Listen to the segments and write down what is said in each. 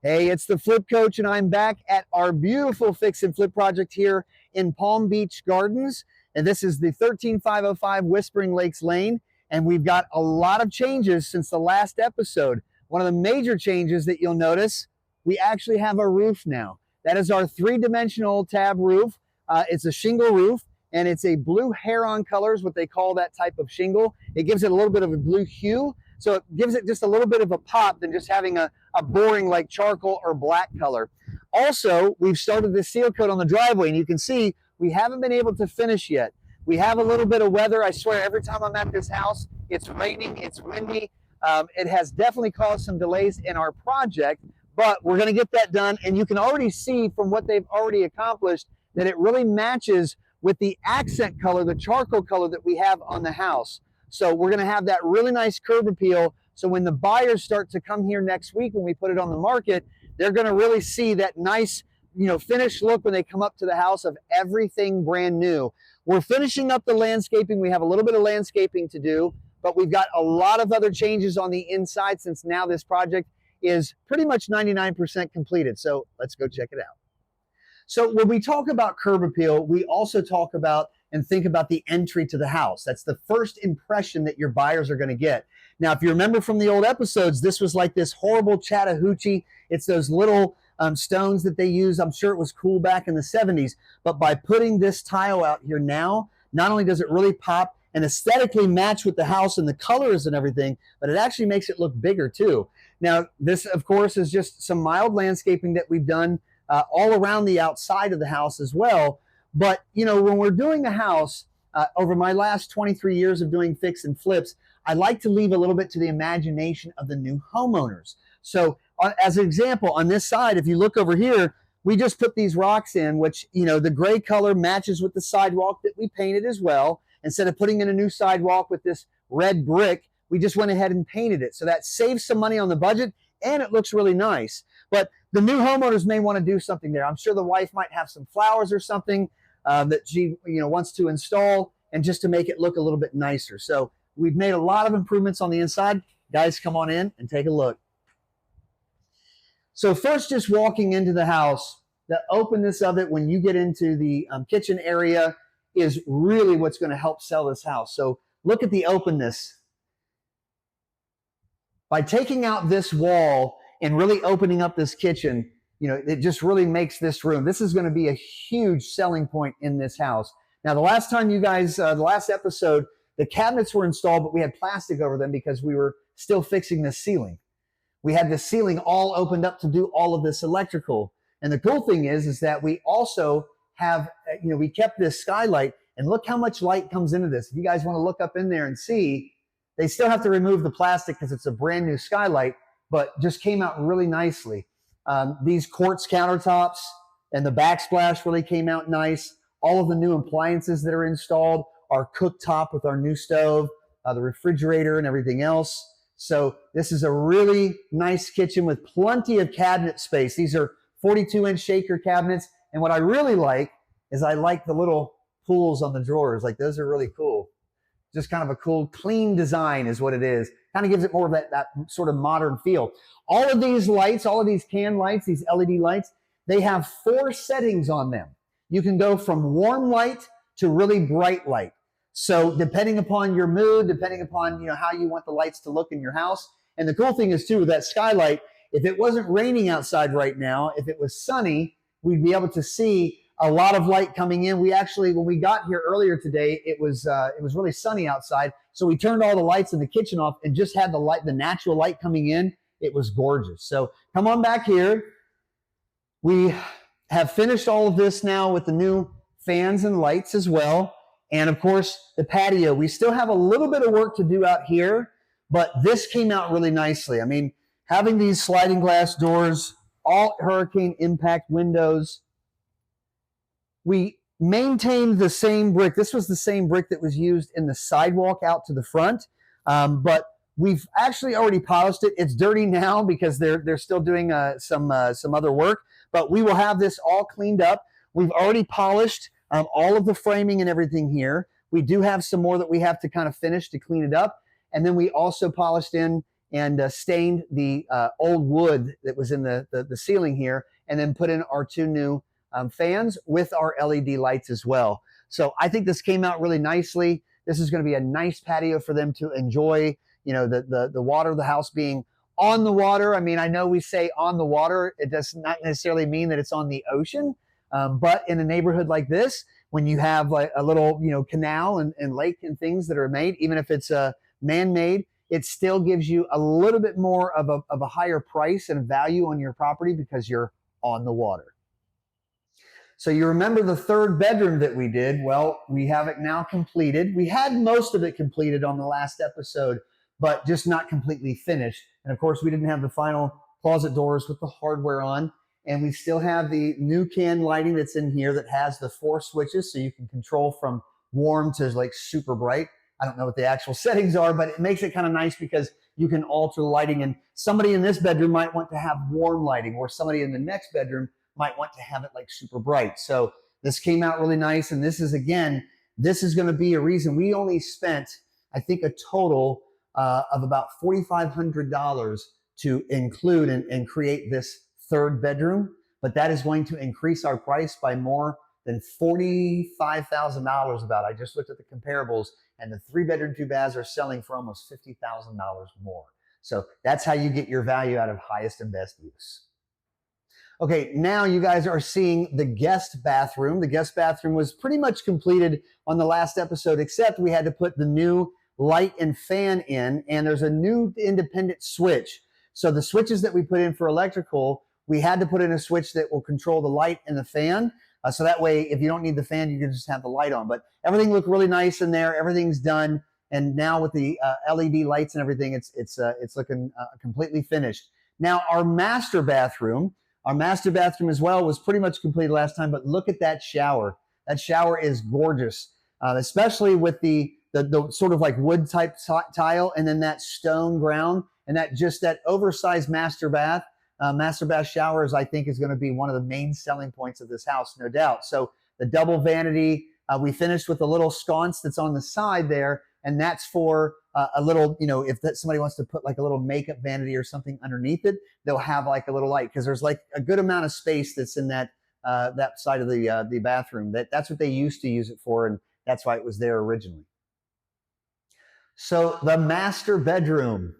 Hey, it's the Flip Coach, and I'm back at our beautiful fix and flip project here in Palm Beach Gardens. And this is the 13505 Whispering Lakes Lane. And we've got a lot of changes since the last episode. One of the major changes that you'll notice, we actually have a roof now. That is our three-dimensional tab roof. It's a shingle roof, and it's a blue heron color is what they call that type of shingle. It gives it a little bit of a blue hue. So it gives it just a little bit of a pop than just having a boring like charcoal or black color. Also, we've started the seal coat on the driveway, and you can see we haven't been able to finish yet. We have a little bit of weather. I swear every time I'm at this house, it's raining, it's windy. It has definitely caused some delays in our project, but we're going to get that done. And you can already see from what they've already accomplished that it really matches with the accent color, the charcoal color that we have on the house. So we're going to have that really nice curb appeal. So when the buyers start to come here next week, when we put it on the market, they're going to really see that nice, finished look when they come up to the house of everything brand new. We're finishing up the landscaping. We have a little bit of landscaping to do, but we've got a lot of other changes on the inside since now this project is pretty much 99% completed. So let's go check it out. So when we talk about curb appeal, we also talk about and think about the entry to the house. That's the first impression that your buyers are going to get. Now, if you remember from the old episodes, this was like this horrible Chattahoochee. It's those little stones that they use. I'm sure it was cool back in the 70s. But by putting this tile out here now, not only does it really pop and aesthetically match with the house and the colors and everything, but it actually makes it look bigger too. Now, this, of course, is just some mild landscaping that we've done all around the outside of the house as well. But, when we're doing a house, over my last 23 years of doing fix and flips, I like to leave a little bit to the imagination of the new homeowners. So as an example, on this side, if you look over here, we just put these rocks in, which, the gray color matches with the sidewalk that we painted as well. Instead of putting in a new sidewalk with this red brick, we just went ahead and painted it. So that saves some money on the budget, and it looks really nice. But the new homeowners may want to do something there. I'm sure the wife might have some flowers or something that she wants to install, and just to make it look a little bit nicer. So we've made a lot of improvements on the inside. Guys, come on in and take a look. So first, just walking into the house, the openness of it when you get into the kitchen area is really what's going to help sell this house. So look at the openness. By taking out this wall and really opening up this kitchen, it just really makes this room. This is going to be a huge selling point in this house. Now, the last time you guys, the last episode, the cabinets were installed, but we had plastic over them because we were still fixing the ceiling. We had the ceiling all opened up to do all of this electrical. And the cool thing is that we also have, we kept this skylight, and look how much light comes into this. If you guys want to look up in there and see, they still have to remove the plastic because it's a brand new skylight, but just came out really nicely. These quartz countertops and the backsplash really came out nice. All of the new appliances that are installed, our cooktop with our new stove, the refrigerator and everything else. So this is a really nice kitchen with plenty of cabinet space. These are 42-inch shaker cabinets. And what I really like is I like the little pulls on the drawers. Like, those are really cool. Just kind of a cool, clean design is what it is. Kind of gives it more of that sort of modern feel. All of these lights, all of these can lights, these LED lights, they have 4 settings on them. You can go from warm light to really bright light. So depending upon your mood, depending upon how you want the lights to look in your house. And the cool thing is too, with that skylight, if it wasn't raining outside right now, if it was sunny, we'd be able to see a lot of light coming in. We actually, when we got here earlier today, it was really sunny outside. So we turned all the lights in the kitchen off and just had the natural light coming in. It was gorgeous. So come on back here. We have finished all of this now with the new fans and lights as well. And of course, the patio. We still have a little bit of work to do out here, but this came out really nicely. I mean, having these sliding glass doors, all hurricane impact windows. We maintained the same brick. This was the same brick that was used in the sidewalk out to the front, but we've actually already polished it. It's dirty now because they're still doing some other work, but we will have this all cleaned up. We've already polished all of the framing and everything here. We do have some more that we have to kind of finish to clean it up, and then we also polished in and stained the old wood that was in the ceiling here, and then put in our two new fans with our LED lights as well. So I think this came out really nicely. This is going to be a nice patio for them to enjoy, you know, the water of the house being on the water. I mean, I know we say on the water. It does not necessarily mean that it's on the ocean. But in a neighborhood like this, when you have like a little, you know, canal and lake and things that are made, even if it's man-made, it still gives you a little bit more of a higher price and value on your property because you're on the water. So you remember the third bedroom that we did? Well, we have it now completed. We had most of it completed on the last episode, but just not completely finished. And of course, we didn't have the final closet doors with the hardware on. And we still have the new can lighting that's in here that has the 4 switches, so you can control from warm to like super bright. I don't know what the actual settings are, but it makes it kind of nice because you can alter the lighting. And somebody in this bedroom might want to have warm lighting, or somebody in the next bedroom might want to have it like super bright. So this came out really nice. And this is, again, this is going to be a reason we only spent, I think, a total of about $4,500 to include and create this third bedroom, but that is going to increase our price by more than $45,000 about. I just looked at the comparables, and the 3-bedroom, 2 baths are selling for almost $50,000 more. So that's how you get your value out of highest and best use. Okay, now you guys are seeing the guest bathroom. The guest bathroom was pretty much completed on the last episode, except we had to put the new light and fan in, and there's a new independent switch. So the switches that we put in for electrical, we had to put in a switch that will control the light and the fan. So that way, if you don't need the fan, you can just have the light on. But everything looked really nice in there. Everything's done. And now with the LED lights and everything, it's looking completely finished. Now our master bathroom as well was pretty much completed last time. But look at that shower. That shower is gorgeous, especially with the sort of like wood type tile, and then that stone ground, and that oversized master bath. Master bath showers, I think, is going to be one of the main selling points of this house, no doubt. So the double vanity, we finished with a little sconce that's on the side there, and that's for a little, you know, if somebody wants to put like a little makeup vanity or something underneath it, they'll have like a little light, because there's like a good amount of space that's in that side of the bathroom. That's what they used to use it for, and that's why it was there originally. So the master bedroom.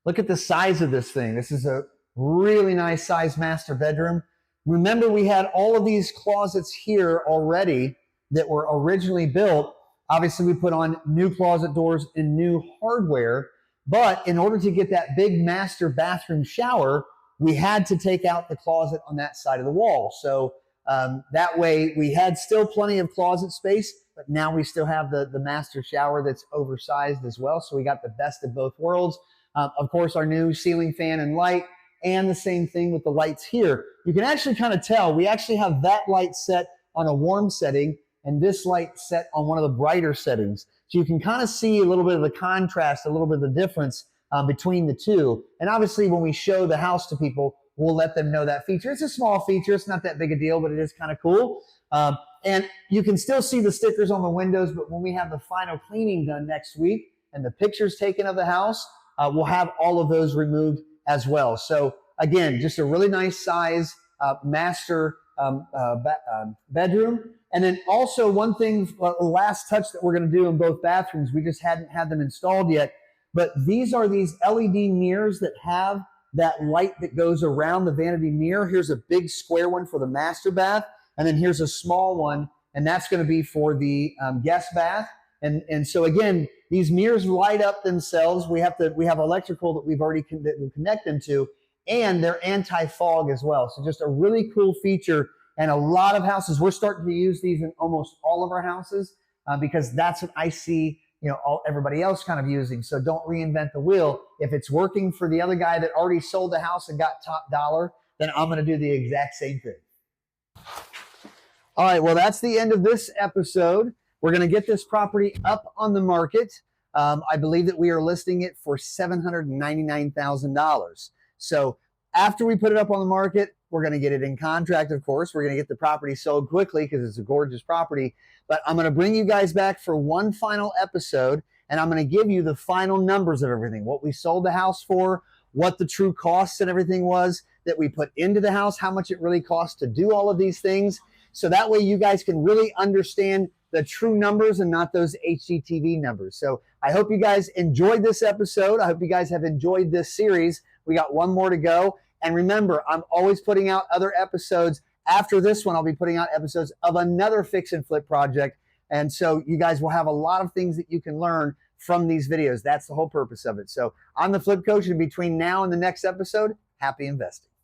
Look at the size of this thing. This is a really nice size master bedroom. Remember, we had all of these closets here already that were originally built. Obviously, we put on new closet doors and new hardware, but in order to get that big master bathroom shower, we had to take out the closet on that side of the wall. So that way we had still plenty of closet space, but now we still have the master shower that's oversized as well. So we got the best of both worlds. Of course, our new ceiling fan and light, and the same thing with the lights here. You can actually kind of tell, we actually have that light set on a warm setting and this light set on one of the brighter settings. So you can kind of see a little bit of the contrast, a little bit of the difference between the two. And obviously when we show the house to people, we'll let them know that feature. It's a small feature, it's not that big a deal, but it is kind of cool. And you can still see the stickers on the windows, but when we have the final cleaning done next week and the pictures taken of the house, we'll have all of those removed as well. So again, just a really nice size master bedroom. And then also one thing, last touch that we're going to do in both bathrooms, we just hadn't had them installed yet, but these are these LED mirrors that have that light that goes around the vanity mirror. Here's a big square one for the master bath, and then here's a small one, and that's going to be for the guest bath. And so again, these mirrors light up themselves. We have electrical that we've already that we connect them to, and they're anti-fog as well. So just a really cool feature. And a lot of houses, we're starting to use these in almost all of our houses because that's what I see, you know, everybody else kind of using. So don't reinvent the wheel. If it's working for the other guy that already sold the house and got top dollar, then I'm going to do the exact same thing. All right, well, that's the end of this episode. We're going to get this property up on the market. I believe that we are listing it for $799,000. So after we put it up on the market, we're going to get it in contract, of course. We're going to get the property sold quickly because it's a gorgeous property. But I'm going to bring you guys back for one final episode, and I'm going to give you the final numbers of everything, what we sold the house for, what the true costs and everything was that we put into the house, how much it really costs to do all of these things. So that way you guys can really understand the true numbers and not those HGTV numbers. So I hope you guys enjoyed this episode. I hope you guys have enjoyed this series. We got one more to go. And remember, I'm always putting out other episodes. After this one, I'll be putting out episodes of another fix and flip project. And so you guys will have a lot of things that you can learn from these videos. That's the whole purpose of it. So I'm the Flip Coach, and between now and the next episode, happy investing.